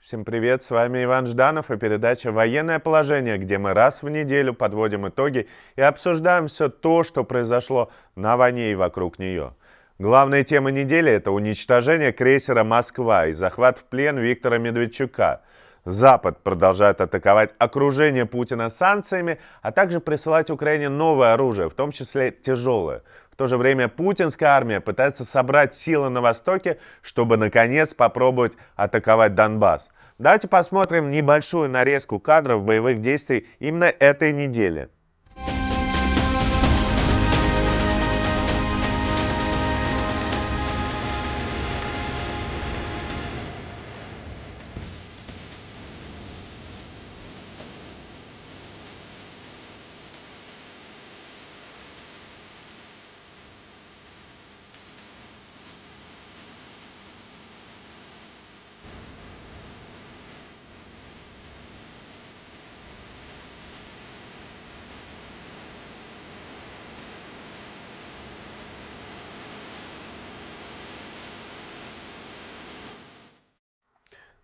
Всем привет, с вами Иван Жданов и передача «Военное положение», где мы раз в неделю подводим итоги и обсуждаем все то, что произошло на войне и вокруг нее. Главная тема недели – это уничтожение крейсера «Москва» и захват в плен Виктора Медведчука. Запад продолжает атаковать окружение Путина санкциями, а также присылать Украине новое оружие, в том числе тяжелое. В то же время путинская армия пытается собрать силы на Востоке, чтобы наконец попробовать атаковать Донбасс. Давайте посмотрим небольшую нарезку кадров боевых действий именно этой недели.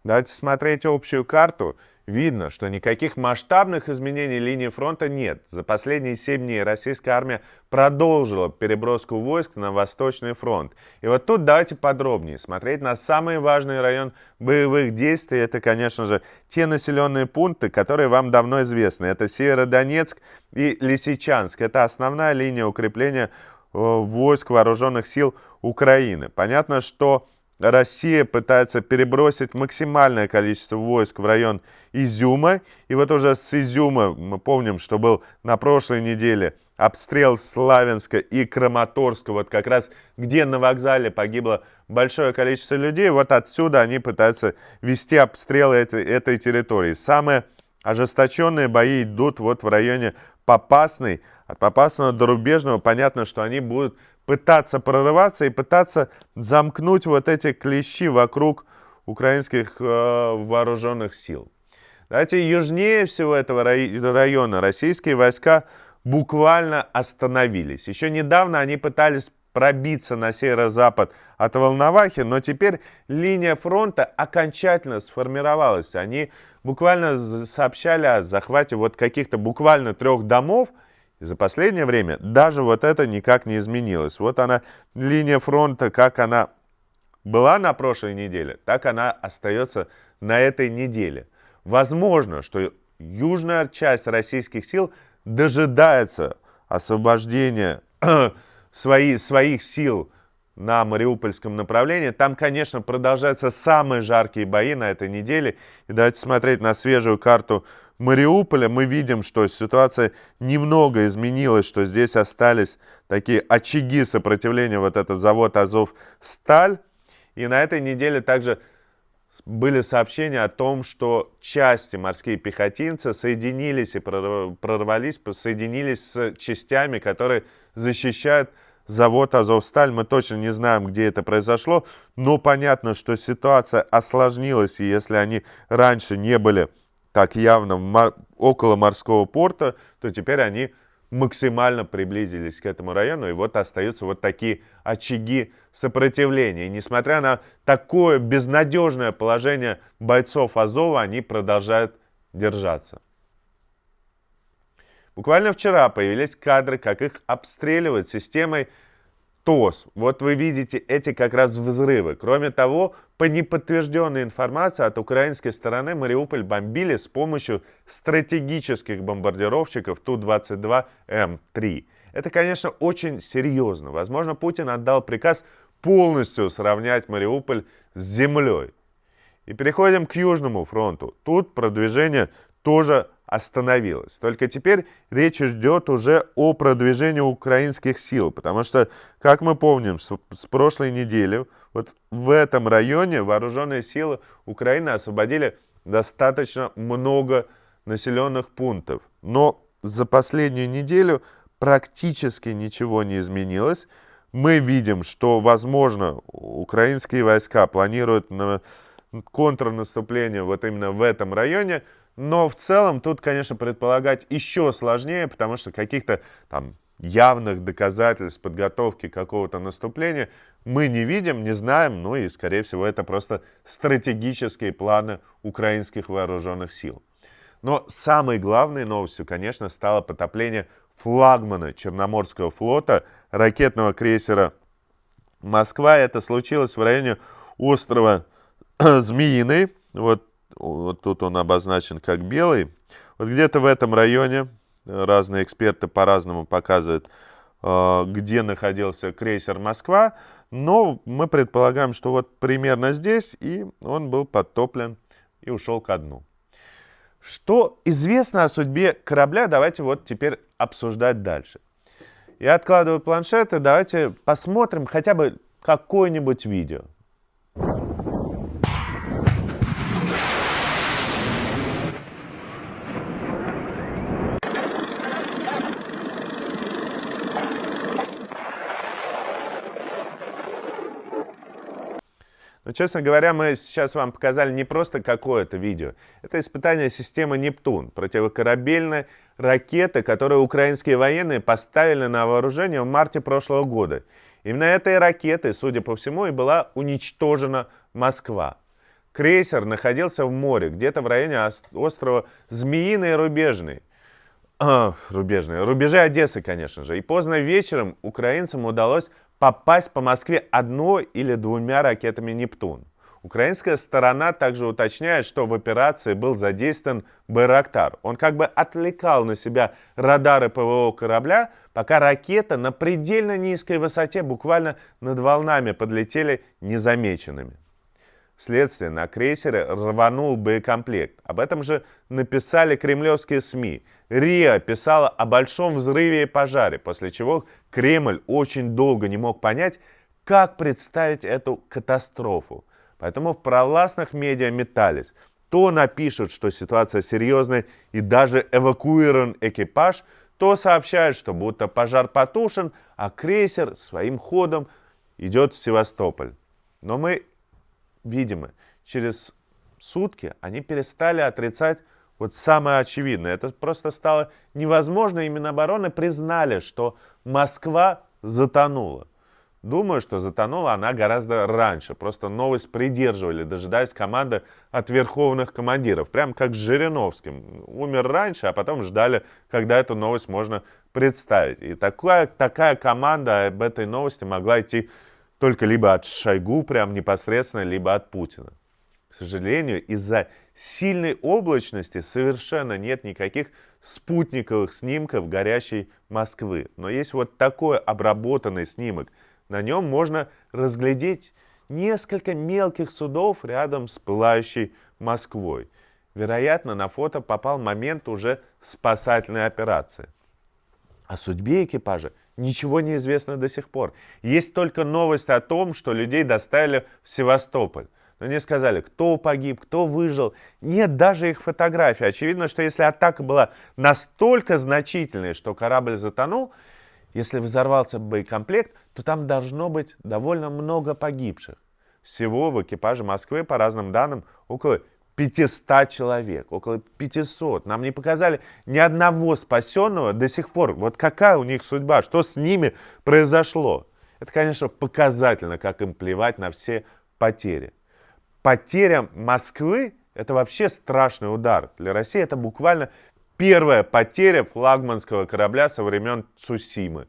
Давайте смотреть общую карту. Видно, что никаких масштабных изменений линии фронта нет. За последние 7 дней российская армия продолжила переброску войск на Восточный фронт. И вот тут давайте подробнее смотреть на самый важный район боевых действий. Это, конечно же, те населенные пункты, которые вам давно известны. Это Северодонецк и Лисичанск. Это основная линия укрепления войск вооруженных сил Украины. Понятно, что Россия пытается перебросить максимальное количество войск в район Изюма. И вот уже с Изюма, мы помним, что был на прошлой неделе обстрел Славянска и Краматорска, вот как раз где на вокзале погибло большое количество людей. Вот отсюда они пытаются вести обстрелы этой территории. Самые ожесточенные бои идут вот в районе Попасной. От Попасного до Рубежного понятно, что они будут пытаться прорываться и пытаться замкнуть вот эти клещи вокруг украинских вооруженных сил. Давайте южнее всего этого района российские войска буквально остановились. Еще недавно они пытались пробиться на северо-запад от Волновахи, но теперь линия фронта окончательно сформировалась. Они буквально сообщали о захвате вот каких-то буквально 3 домов. И за последнее время даже вот это никак не изменилось. Вот она, линия фронта, как она была на прошлой неделе, так она остается на этой неделе. Возможно, что южная часть российских сил дожидается освобождения своих сил на Мариупольском направлении. Там, конечно, продолжаются самые жаркие бои на этой неделе. И давайте смотреть на свежую карту Мариуполя. Мы видим, что ситуация немного изменилась, что здесь остались такие очаги сопротивления, вот это завод Азовсталь. И на этой неделе также были сообщения о том, что части морские пехотинцы соединились и прорвались, соединились с частями, которые защищают завод Азовсталь. Мы точно не знаем, где это произошло, но понятно, что ситуация осложнилась, и если они раньше не были так явно около морского порта, то теперь они максимально приблизились к этому району, и вот остаются вот такие очаги сопротивления. И несмотря на такое безнадежное положение бойцов Азова, они продолжают держаться. Буквально вчера появились кадры, как их обстреливают системой ТОС. Вот вы видите эти как раз взрывы. Кроме того, по неподтвержденной информации от украинской стороны Мариуполь бомбили с помощью стратегических бомбардировщиков Ту-22М3. Это, конечно, очень серьезно. Возможно, Путин отдал приказ полностью сравнять Мариуполь с землей. И переходим к Южному фронту. Тут продвижение тоже остановилась. Только теперь речь идет уже о продвижении украинских сил, потому что, как мы помним, с прошлой недели вот в этом районе вооруженные силы Украины освободили достаточно много населенных пунктов. Но за последнюю неделю практически ничего не изменилось. Мы видим, что, возможно, украинские войска планируют контрнаступление вот именно в этом районе. Но в целом тут, конечно, предполагать еще сложнее, потому что каких-то там явных доказательств подготовки какого-то наступления мы не видим, не знаем, ну и, скорее всего, это просто стратегические планы украинских вооруженных сил. Но самой главной новостью, конечно, стало потопление флагмана Черноморского флота, ракетного крейсера «Москва». Это случилось в районе острова Змеиный. Вот тут он обозначен как белый. Вот где-то в этом районе, разные эксперты по-разному показывают, где находился крейсер «Москва». Но мы предполагаем, что вот примерно здесь, и он был подтоплен и ушел ко дну. Что известно о судьбе корабля, давайте вот теперь обсуждать дальше. Я откладываю планшет, и давайте посмотрим хотя бы какое-нибудь видео. Но, честно говоря, мы сейчас вам показали не просто какое-то видео. Это испытание системы «Нептун», противокорабельной ракеты, которую украинские военные поставили на вооружение в марте прошлого года. Именно этой ракетой, судя по всему, и была уничтожена Москва. Крейсер находился в море, где-то в районе острова Змеиный и Рубежный. Рубежи Одессы, конечно же. И поздно вечером украинцам удалось попасть по Москве одной или двумя ракетами «Нептун». Украинская сторона также уточняет, что в операции был задействован «Байрактар». Он как бы отвлекал на себя радары ПВО корабля, пока ракеты на предельно низкой высоте буквально над волнами подлетели незамеченными. Вследствие на крейсере рванул боекомплект. Об этом же написали кремлевские СМИ. РИА писала о большом взрыве и пожаре, после чего Кремль очень долго не мог понять, как представить эту катастрофу. Поэтому в провластных медиа метались. То напишут, что ситуация серьезная и даже эвакуирован экипаж, то сообщают, что будто пожар потушен, а крейсер своим ходом идет в Севастополь. Но мы видимо, через сутки они перестали отрицать вот самое очевидное. Это просто стало невозможно, и Минобороны признали, что Москва затонула. Думаю, что затонула она гораздо раньше. Просто новость придерживали, дожидаясь команды от верховных командиров. Прям как с Жириновским. Умер раньше, а потом ждали, когда эту новость можно представить. И такая команда об этой новости могла идти только либо от Шойгу прям непосредственно, либо от Путина. К сожалению, из-за сильной облачности совершенно нет никаких спутниковых снимков горящей Москвы. Но есть вот такой обработанный снимок. На нем можно разглядеть несколько мелких судов рядом с пылающей Москвой. Вероятно, на фото попал момент уже спасательной операции. О судьбе экипажа ничего не известно до сих пор. Есть только новость о том, что людей доставили в Севастополь. Но не сказали, кто погиб, кто выжил. Нет даже их фотографий. Очевидно, что если атака была настолько значительной, что корабль затонул, если взорвался боекомплект, то там должно быть довольно много погибших. Всего в экипаже Москвы, по разным данным, около 500 человек, около 500. Нам не показали ни одного спасенного до сих пор. Вот какая у них судьба, что с ними произошло. Это, конечно, показательно, как им плевать на все потери. Потеря Москвы – это вообще страшный удар. Для России это буквально первая потеря флагманского корабля со времен Цусимы.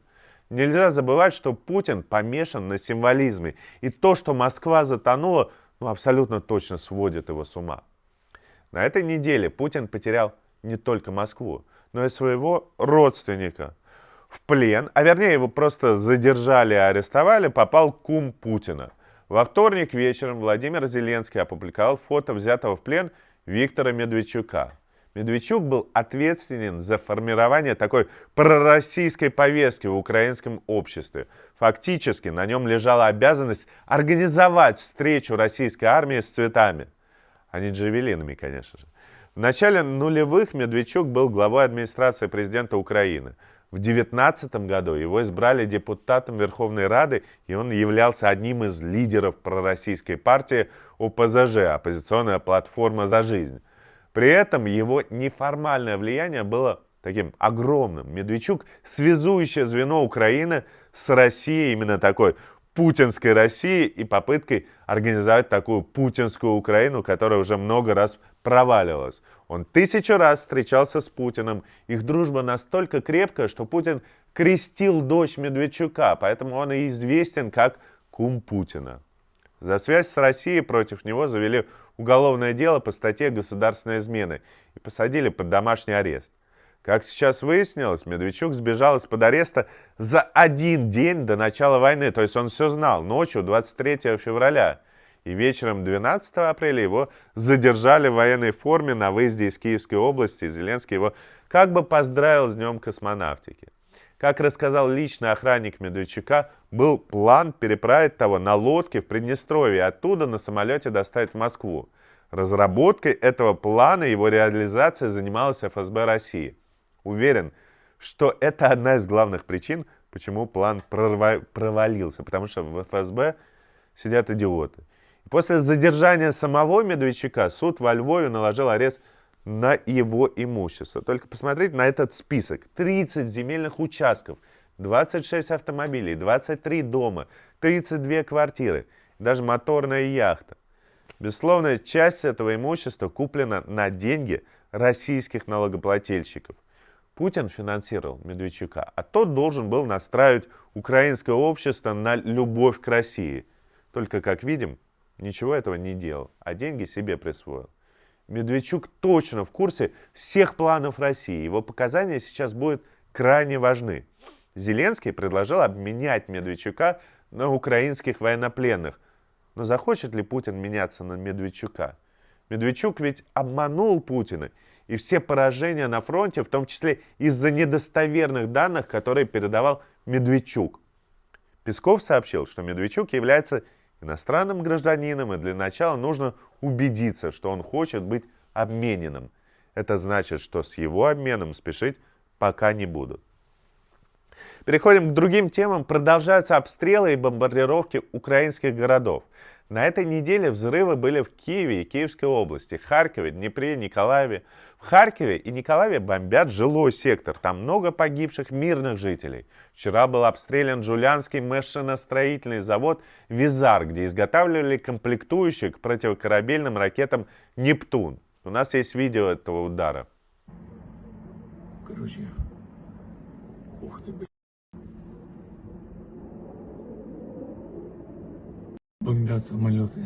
Нельзя забывать, что Путин помешан на символизме. И то, что Москва затонула, абсолютно точно сводит его с ума. На этой неделе Путин потерял не только Москву, но и своего родственника. В плен, а вернее его просто задержали и арестовали, попал кум Путина. Во вторник вечером Владимир Зеленский опубликовал фото взятого в плен Виктора Медведчука. Медведчук был ответственен за формирование такой пророссийской повестки в украинском обществе. Фактически на нем лежала обязанность организовать встречу российской армии с цветами. А не джавелинами, конечно же. В начале нулевых Медведчук был главой администрации президента Украины. В 2019 году его избрали депутатом Верховной Рады, и он являлся одним из лидеров пророссийской партии ОПЗЖ, оппозиционная платформа «За жизнь». При этом его неформальное влияние было таким огромным. Медведчук — связующее звено Украины с Россией, именно такой путинской Россией, и попыткой организовать такую путинскую Украину, которая уже много раз проваливалась. Он 1000 раз встречался с Путиным. Их дружба настолько крепкая, что Путин крестил дочь Медведчука, поэтому он и известен как кум Путина. За связь с Россией против него завели уголовное дело по статье «Государственной измены» и посадили под домашний арест. Как сейчас выяснилось, Медведчук сбежал из-под ареста за 1 день до начала войны, то есть он все знал, ночью 23 февраля. И вечером 12 апреля его задержали в военной форме на выезде из Киевской области, и Зеленский его как бы поздравил с Днем космонавтики. Как рассказал личный охранник Медведчука, был план переправить того на лодке в Приднестровье и оттуда на самолете доставить в Москву. Разработкой этого плана и его реализацией занималась ФСБ России. Уверен, что это одна из главных причин, почему план провалился, потому что в ФСБ сидят идиоты. И после задержания самого Медведчука суд во Львове наложил арест на его имущество. Только посмотрите на этот список. 30 земельных участков, 26 автомобилей, 23 дома, 32 квартиры, даже моторная яхта. Безусловно, часть этого имущества куплена на деньги российских налогоплательщиков. Путин финансировал Медведчука, а тот должен был настраивать украинское общество на любовь к России. Только, как видим, ничего этого не делал, а деньги себе присвоил. Медведчук точно в курсе всех планов России. Его показания сейчас будут крайне важны. Зеленский предложил обменять Медведчука на украинских военнопленных. Но захочет ли Путин меняться на Медведчука? Медведчук ведь обманул Путина. И все поражения на фронте, в том числе из-за недостоверных данных, которые передавал Медведчук. Песков сообщил, что Медведчук является иностранным гражданином, и для начала нужно убедиться, что он хочет быть обмененным. Это значит, что с его обменом спешить пока не будут. Переходим к другим темам. Продолжаются обстрелы и бомбардировки украинских городов. На этой неделе взрывы были в Киеве и Киевской области, Харькове, Днепре, Николаеве. В Харькове и Николаеве бомбят жилой сектор. Там много погибших мирных жителей. Вчера был обстрелян Жулянский машиностроительный завод «Визар», где изготавливали комплектующие к противокорабельным ракетам «Нептун». У нас есть видео этого удара. Короче, ух ты, блин. Бомбят самолеты.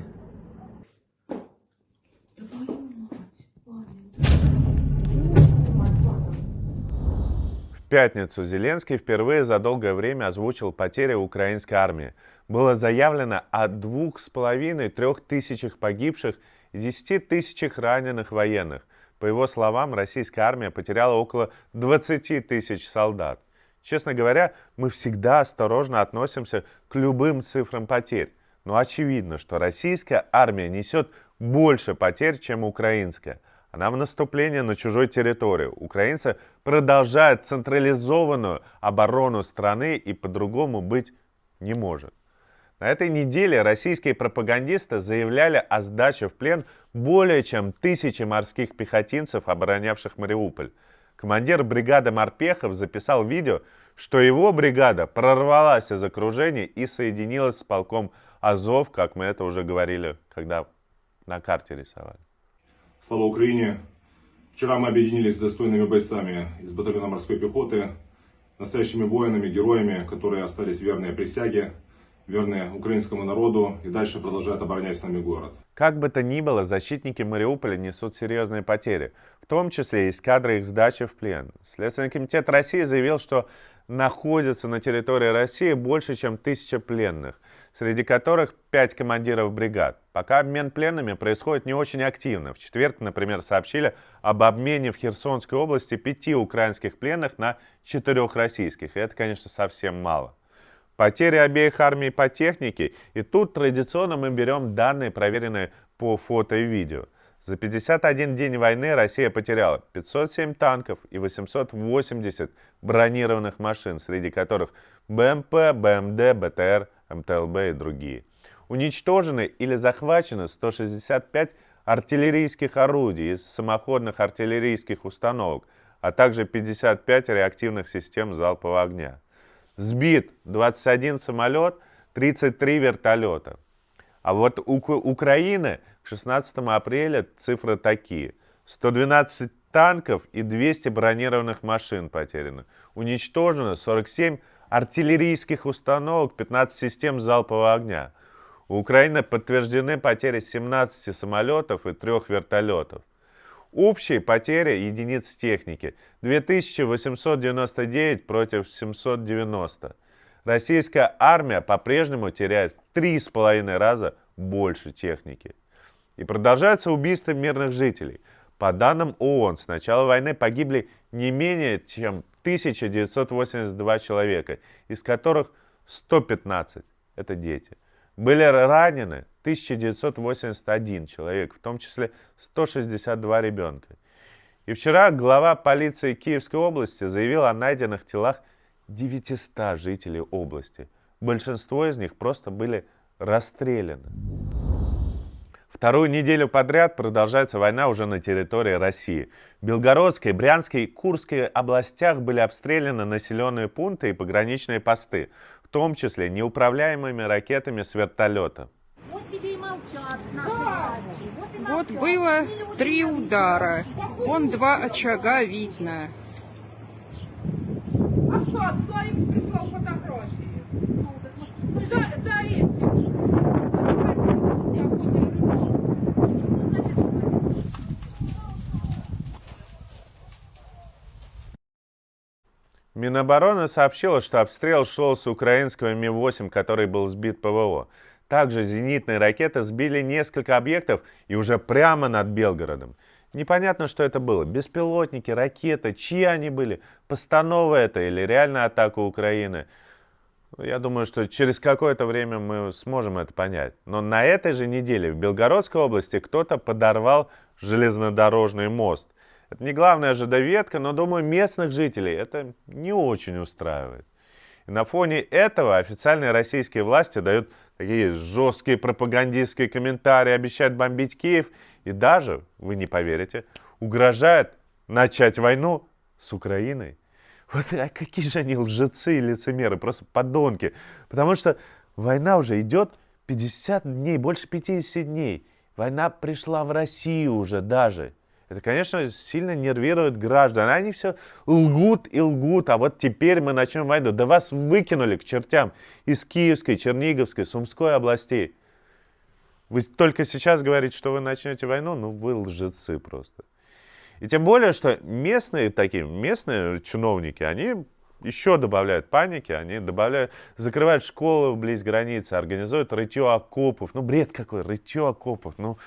В пятницу Зеленский впервые за долгое время озвучил потери украинской армии. Было заявлено о 2500-3 тысячах погибших и 10 тысячах раненых военных. По его словам, российская армия потеряла около 20 тысяч солдат. Честно говоря, мы всегда осторожно относимся к любым цифрам потерь. Но очевидно, что российская армия несет больше потерь, чем украинская. Она в наступлении на чужой территории. Украинцы продолжают централизованную оборону страны, и по-другому быть не может. На этой неделе российские пропагандисты заявляли о сдаче в плен более чем 1000 морских пехотинцев, оборонявших Мариуполь. Командир бригады морпехов записал видео, что его бригада прорвалась из окружения и соединилась с полком Азов, как мы это уже говорили, когда на карте рисовали. Слава Украине! Вчера мы объединились с достойными бойцами из батальона морской пехоты, настоящими воинами, героями, которые остались верные присяге, верные украинскому народу и дальше продолжают оборонять с нами город. Как бы то ни было, защитники Мариуполя несут серьезные потери, в том числе из кадры их сдачи в плен. Следственный комитет России заявил, что находится на территории России больше, чем 1000 пленных, среди которых 5 командиров бригад. Пока обмен пленными происходит не очень активно. В четверг, например, сообщили об обмене в Херсонской области 5 украинских пленных на 4 российских. И это, конечно, совсем мало. Потери обеих армий по технике. И тут традиционно мы берем данные, проверенные по фото и видео. За 51 день войны Россия потеряла 507 танков и 880 бронированных машин, среди которых БМП, БМД, БТР, МТЛБ и другие. Уничтожены или захвачены 165 артиллерийских орудий из самоходных артиллерийских установок, а также 55 реактивных систем залпового огня. Сбит 21 самолет, 33 вертолета. А вот у Украины к 16 апреля цифры такие. 112 танков и 200 бронированных машин потеряно. Уничтожено 47 артиллерийских установок, 15 систем залпового огня. У Украины подтверждены потери 17 самолетов и 3 вертолетов. Общие потери единиц техники 2899 против 790. Российская армия по-прежнему теряет в 3,5 раза больше техники. И продолжаются убийства мирных жителей. По данным ООН, с начала войны погибли не менее чем 1982 человека, из которых 115 – это дети. Были ранены 1981 человек, в том числе 162 ребенка. И вчера глава полиции Киевской области заявил о найденных телах 900 жителей области. Большинство из них просто были расстреляны. Вторую неделю подряд продолжается война уже на территории России. В Белгородской, Брянской и Курской областях были обстреляны населенные пункты и пограничные посты, в том числе неуправляемыми ракетами с вертолета. Вот тебе и молчат наши власти. И Вот молчат. было 3 удара. Вон 2 очага видно. А что, Славик прислал фотографии? За этим. Минобороны сообщила, что обстрел шел с украинского Ми-8, который был сбит ПВО. Также зенитные ракеты сбили несколько объектов и уже прямо над Белгородом. Непонятно, что это было. Беспилотники, ракеты, чьи они были? Постанова это или реальная атака Украины? Я думаю, что через какое-то время мы сможем это понять. Но на этой же неделе в Белгородской области кто-то подорвал железнодорожный мост. Это не главная ветка, но, думаю, местных жителей это не очень устраивает. И на фоне этого официальные российские власти дают такие жесткие пропагандистские комментарии, обещают бомбить Киев и даже, вы не поверите, угрожают начать войну с Украиной. Вот какие же они лжецы и лицемеры, просто подонки. Потому что война уже идет 50 дней, больше 50 дней. Война пришла в Россию уже даже. Это, конечно, сильно нервирует граждан. Они все лгут и лгут. А вот теперь мы начнем войну. Да вас выкинули к чертям из Киевской, Черниговской, Сумской областей. Вы только сейчас говорите, что вы начнете войну? Ну, вы лжецы просто. И тем более, что местные чиновники, они еще добавляют паники, они добавляют, закрывают школы вблизи границы, организуют рытье окопов. Ну, бред какой, рытье окопов. Ну,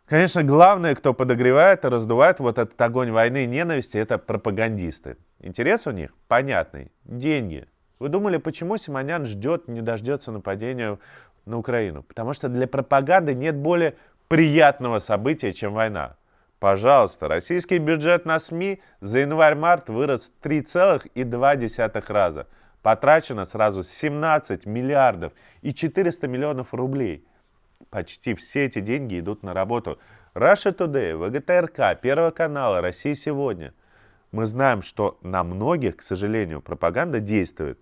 конечно, главное, кто подогревает и раздувает вот этот огонь войны и ненависти, это пропагандисты. Интерес у них понятный. Деньги. Вы думали, почему Симонян ждет, не дождется нападения на Украину? Потому что для пропаганды нет более приятного события, чем война. Пожалуйста, российский бюджет на СМИ за январь-март вырос в 3,2 раза. Потрачено сразу 17 миллиардов и 400 миллионов рублей. Почти все эти деньги идут на работу Russia Today, ВГТРК, Первого канала, Россия сегодня. Мы знаем, что на многих, к сожалению, пропаганда действует.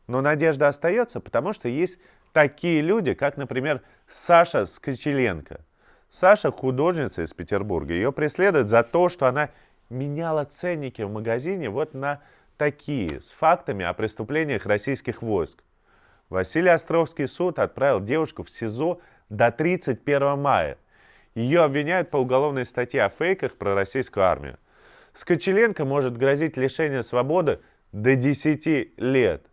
Но надежда остается, потому что есть такие люди, как, например, Саша Скочеленко. Саша художница из Петербурга. Ее преследуют за то, что она меняла ценники в магазине вот на такие, с фактами о преступлениях российских войск. Василий Островский суд отправил девушку в СИЗО до 31 мая. Ее обвиняют по уголовной статье о фейках про российскую армию. Скочеленко может грозить лишение свободы до 10 лет.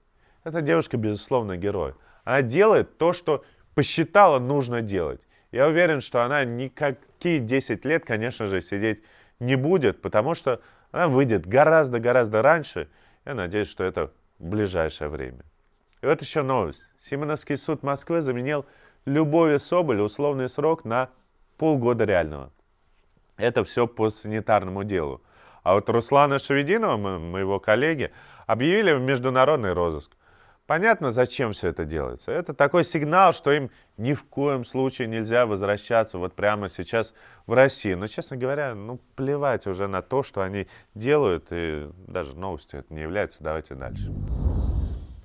Эта девушка, безусловно, герой. Она делает то, что посчитала нужно делать. Я уверен, что она никакие 10 лет, конечно же, сидеть не будет, потому что она выйдет гораздо раньше. Я надеюсь, что это в ближайшее время. И вот еще новость. Симоновский суд Москвы заменил Любови Соболь условный срок на полгода реального. Это все по санитарному делу. А вот Руслана Шевединова, моего коллеги, объявили в международный розыск. Понятно, зачем все это делается. Это такой сигнал, что им ни в коем случае нельзя возвращаться вот прямо сейчас в Россию. Но, честно говоря, ну, плевать уже на то, что они делают, и даже новостью это не является. Давайте дальше.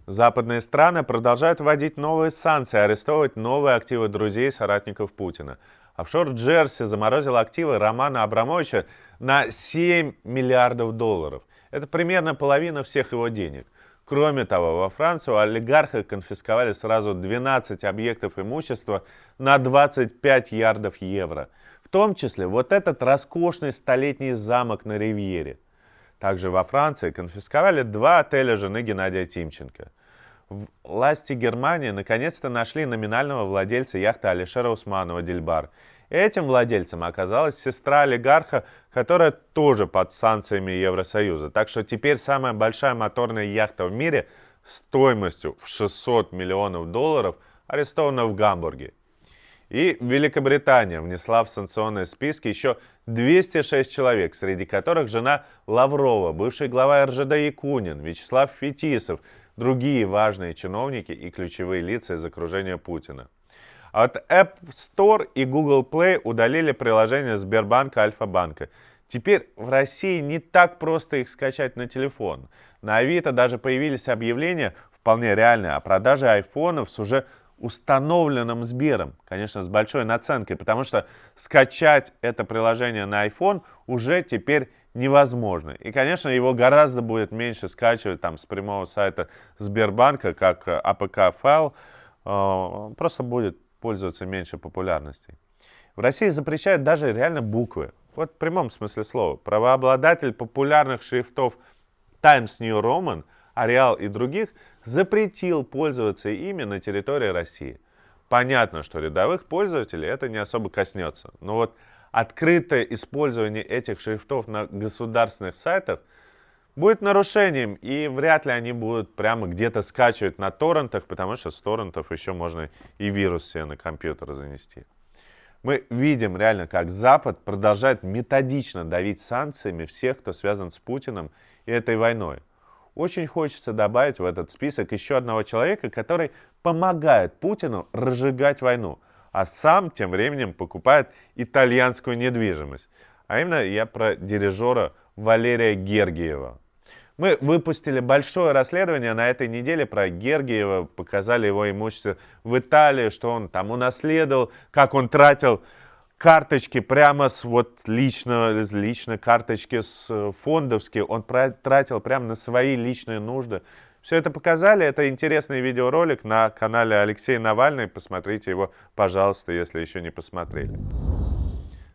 Западные страны продолжают вводить новые санкции, арестовывать новые активы друзей и соратников Путина. Офшор Джерси заморозил активы Романа Абрамовича на 7 миллиардов долларов. Это примерно половина всех его денег. Кроме того, во Франции у олигарха конфисковали сразу 12 объектов имущества на 25 ярдов евро. В том числе вот этот роскошный столетний замок на Ривьере. Также во Франции конфисковали 2 отеля жены Геннадия Тимченко. Власти Германии наконец-то нашли номинального владельца яхты Алишера Усманова «Дильбар». Этим владельцем оказалась сестра олигарха, которая тоже под санкциями Евросоюза. Так что теперь самая большая моторная яхта в мире стоимостью в 600 миллионов долларов арестована в Гамбурге. И Великобритания внесла в санкционные списки еще 206 человек, среди которых жена Лаврова, бывший глава РЖД Якунин, Вячеслав Фетисов, другие важные чиновники и ключевые лица из окружения Путина. От App Store и Google Play удалили приложение Сбербанка, Альфа-банка. Теперь в России не так просто их скачать на телефон. На Авито даже появились объявления, вполне реальные, о продаже айфонов с уже установленным Сбером. Конечно, с большой наценкой, потому что скачать это приложение на iPhone уже теперь невозможно. И, конечно, его гораздо будет меньше скачивать там с прямого сайта Сбербанка, как APK-файл, просто будет пользоваться меньше популярностью. В России запрещают даже реально буквы. Вот в прямом смысле слова. Правообладатель популярных шрифтов Times New Roman, Arial и других запретил пользоваться ими на территории России. Понятно, что рядовых пользователей это не особо коснется. Но вот открытое использование этих шрифтов на государственных сайтах будет нарушением, и вряд ли они будут прямо где-то скачивать на торрентах, потому что с торрентов еще можно и вирус себе на компьютер занести. Мы видим реально, как Запад продолжает методично давить санкциями всех, кто связан с Путиным и этой войной. Очень хочется добавить в этот список еще одного человека, который помогает Путину разжигать войну, а сам тем временем покупает итальянскую недвижимость. А именно я про дирижера Валерия Гергиева. Мы выпустили большое расследование на этой неделе про Гергиева, показали его имущество в Италии, что он там унаследовал, как он тратил карточки прямо с лично карточки с фондовские, он тратил прямо на свои личные нужды. Все это показали, это интересный видеоролик на канале Алексей Навальный, посмотрите его, пожалуйста, если еще не посмотрели.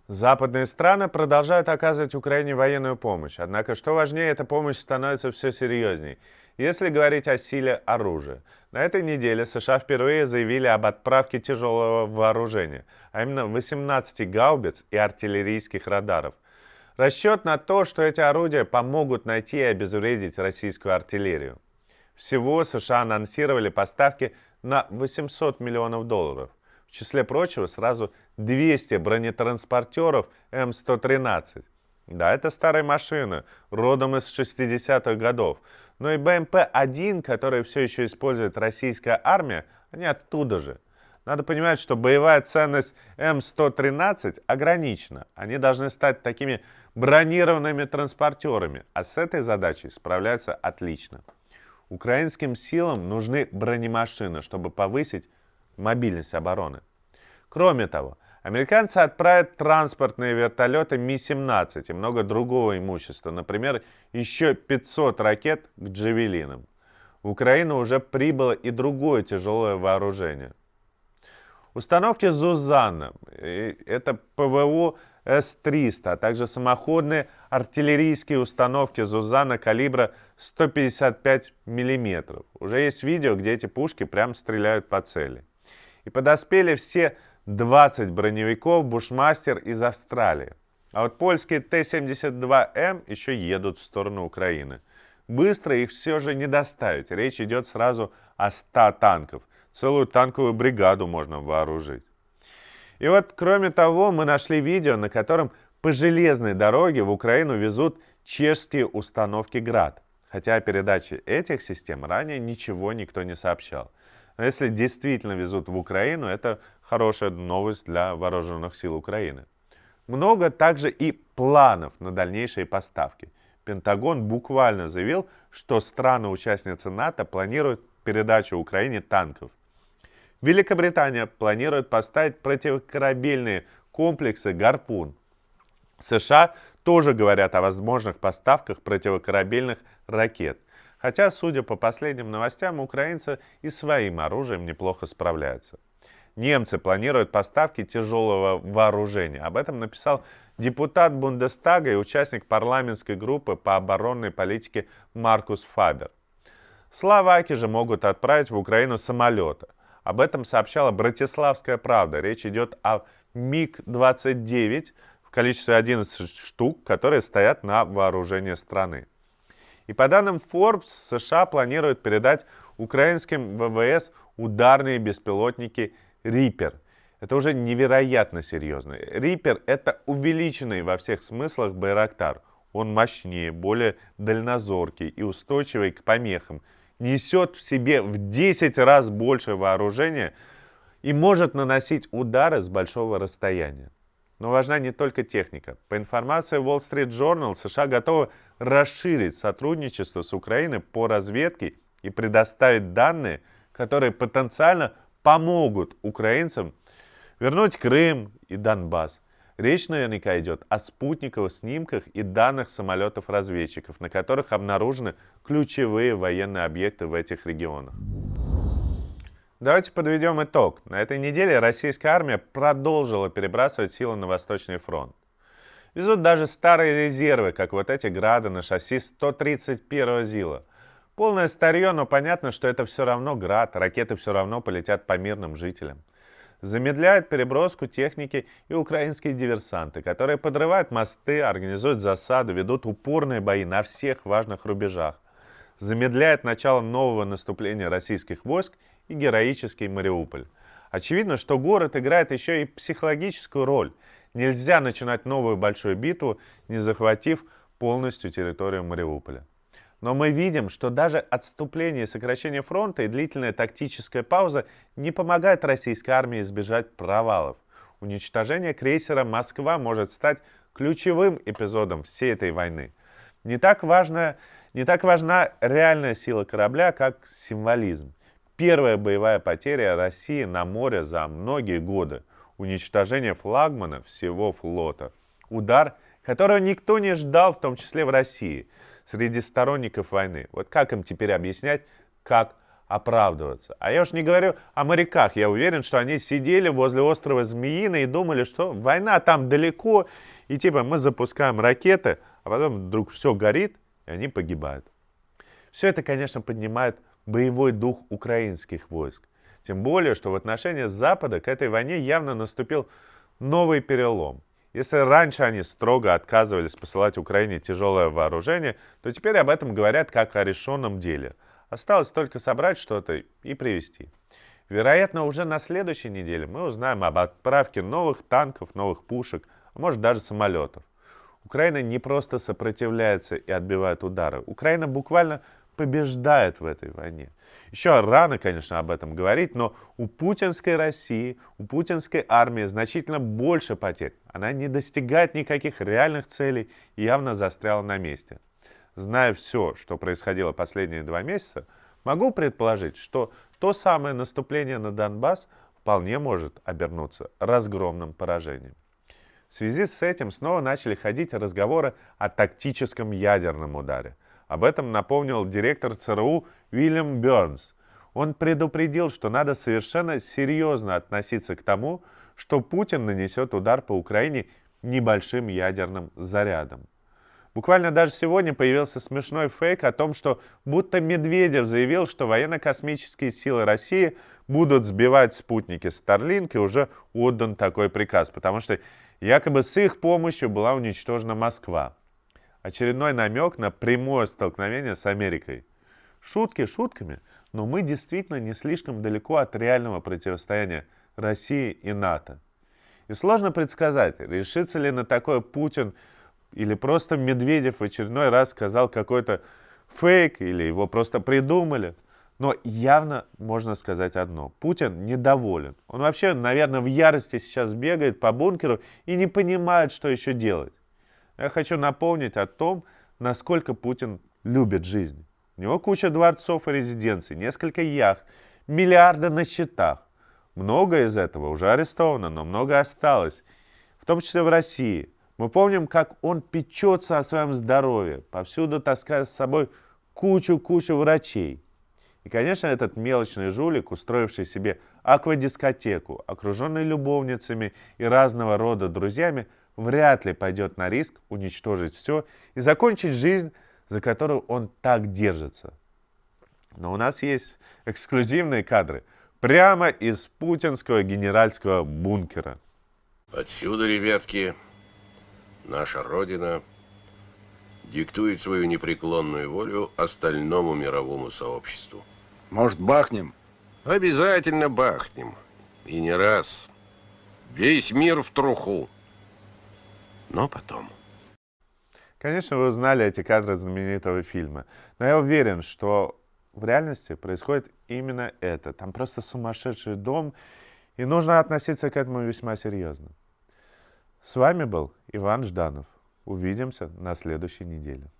Западные страны продолжают оказывать Украине военную помощь. Однако, что важнее, эта помощь становится все серьезней, если говорить о силе оружия. На этой неделе США впервые заявили об отправке тяжелого вооружения, а именно 18 гаубиц и артиллерийских радаров. Расчет на то, что эти орудия помогут найти и обезвредить российскую артиллерию. Всего США анонсировали поставки на 800 миллионов долларов. В числе прочего, сразу 200 бронетранспортеров М113. Да, это старая машина, родом из 60-х годов. Но и БМП-1, который все еще использует российская армия, они оттуда же. Надо понимать, что боевая ценность М113 ограничена. Они должны стать такими бронированными транспортерами, а с этой задачей справляются отлично. Украинским силам нужны бронемашины, чтобы повысить мобильность обороны. Кроме того, американцы отправят транспортные вертолеты Ми-17 и много другого имущества, например, еще 500 ракет к «Джавелинам». В Украину уже прибыло и другое тяжелое вооружение. Установки «Зузанна» — это ПВО С-300, а также самоходные артиллерийские установки «Зузанна» калибра 155 мм. Уже есть видео, где эти пушки прям стреляют по цели. И подоспели все 20 броневиков «Бушмастер» из Австралии. А вот польские Т-72М еще едут в сторону Украины. Быстро их все же не доставить. Речь идет сразу о 100 танков. Целую танковую бригаду можно вооружить. И вот, кроме того, мы нашли видео, на котором по железной дороге в Украину везут чешские установки «Град». Хотя о передаче этих систем ранее ничего никто не сообщал. Но если действительно везут в Украину, это хорошая новость для вооруженных сил Украины. Много также и планов на дальнейшие поставки. Пентагон буквально заявил, что страны-участницы НАТО планируют передачу Украине танков. Великобритания планирует поставить противокорабельные комплексы «Гарпун». США тоже говорят о возможных поставках противокорабельных ракет. Хотя, судя по последним новостям, украинцы и своим оружием неплохо справляются. Немцы планируют поставки тяжелого вооружения. Об этом написал депутат Бундестага и участник парламентской группы по оборонной политике Маркус Фабер. Словаки же могут отправить в Украину самолеты. Об этом сообщала Братиславская правда. Речь идет о МиГ-29 в количестве 11 штук, которые стоят на вооружении страны. И по данным Forbes, США планируют передать украинским ВВС ударные беспилотники «Риппер». Это уже невероятно серьезно. «Риппер» — это увеличенный во всех смыслах «Байрактар». Он мощнее, более дальнозоркий и устойчивый к помехам. Несет в себе в 10 раз больше вооружения и может наносить удары с большого расстояния. Но важна не только техника. По информации Wall Street Journal, США готовы расширить сотрудничество с Украиной по разведке и предоставить данные, которые потенциально помогут украинцам вернуть Крым и Донбасс. Речь наверняка идет о спутниковых снимках и данных самолетов-разведчиков, на которых обнаружены ключевые военные объекты в этих регионах. Давайте подведем итог. На этой неделе российская армия продолжила перебрасывать силы на Восточный фронт. Везут даже старые резервы, как вот эти «Грады» на шасси 131-го ЗИЛа. Полное старье, но понятно, что это все равно «Град», ракеты все равно полетят по мирным жителям. Замедляют переброску техники и украинские диверсанты, которые подрывают мосты, организуют засады, ведут упорные бои на всех важных рубежах. Замедляет начало нового наступления российских войск и героический Мариуполь. Очевидно, что город играет еще и психологическую роль. Нельзя начинать новую большую битву, не захватив полностью территорию Мариуполя. Но мы видим, что даже отступление и сокращение фронта и длительная тактическая пауза не помогают российской армии избежать провалов. Уничтожение крейсера «Москва» может стать ключевым эпизодом всей этой войны. Не так важна реальная сила корабля, как символизм. Первая боевая потеря России на море за многие годы. Уничтожение флагмана всего флота. Удар, которого никто не ждал, в том числе в России, среди сторонников войны. Вот как им теперь объяснять, как оправдываться? А я уж не говорю о моряках. Я уверен, что они сидели возле острова Змеиный и думали, что война там далеко, и типа мы запускаем ракеты, а потом вдруг все горит, и они погибают. Все это, конечно, поднимает боевой дух украинских войск. Тем более, что в отношении Запада к этой войне явно наступил новый перелом. Если раньше они строго отказывались посылать Украине тяжелое вооружение, то теперь об этом говорят как о решенном деле. Осталось только собрать что-то и привезти. Вероятно, уже на следующей неделе мы узнаем об отправке новых танков, новых пушек, а может даже самолетов. Украина не просто сопротивляется и отбивает удары. Украина буквально побеждает в этой войне. Еще рано, конечно, об этом говорить, но у путинской России, у путинской армии значительно больше потерь. Она не достигает никаких реальных целей и явно застряла на месте. Зная все, что происходило последние 2 месяца, могу предположить, что то самое наступление на Донбасс вполне может обернуться разгромным поражением. В связи с этим снова начали ходить разговоры о тактическом ядерном ударе. Об этом напомнил директор ЦРУ Уильям Бернс. Он предупредил, что надо совершенно серьезно относиться к тому, что Путин нанесет удар по Украине небольшим ядерным зарядом. Буквально даже сегодня появился смешной фейк о том, что будто Медведев заявил, что военно-космические силы России будут сбивать спутники Starlink, и уже отдан такой приказ, потому что якобы с их помощью была уничтожена Москва. Очередной намек на прямое столкновение с Америкой. Шутки шутками, но мы действительно не слишком далеко от реального противостояния России и НАТО. И сложно предсказать, решится ли на такое Путин или просто Медведев в очередной раз сказал какое-то фейк или его просто придумали. Но явно можно сказать одно. Путин недоволен. Он вообще, наверное, в ярости сейчас бегает по бункеру и не понимает, что еще делать. Я хочу напомнить о том, насколько Путин любит жизнь. У него куча дворцов и резиденций, несколько яхт, миллиарды на счетах. Многое из этого уже арестовано, но многое осталось, в том числе в России. Мы помним, как он печется о своем здоровье, повсюду таская с собой кучу врачей. И, конечно, этот мелочный жулик, устроивший себе аквадискотеку, окруженный любовницами и разного рода друзьями, вряд ли пойдет на риск уничтожить все и закончить жизнь, за которую он так держится. Но у нас есть эксклюзивные кадры прямо из путинского генеральского бункера. Отсюда, ребятки, наша Родина диктует свою непреклонную волю остальному мировому сообществу. Может, бахнем? Обязательно бахнем. И не раз. Весь мир в труху. Но потом. Конечно, вы узнали эти кадры знаменитого фильма. Но я уверен, что в реальности происходит именно это. Там просто сумасшедший дом, и нужно относиться к этому весьма серьезно. С вами был Иван Жданов. Увидимся на следующей неделе.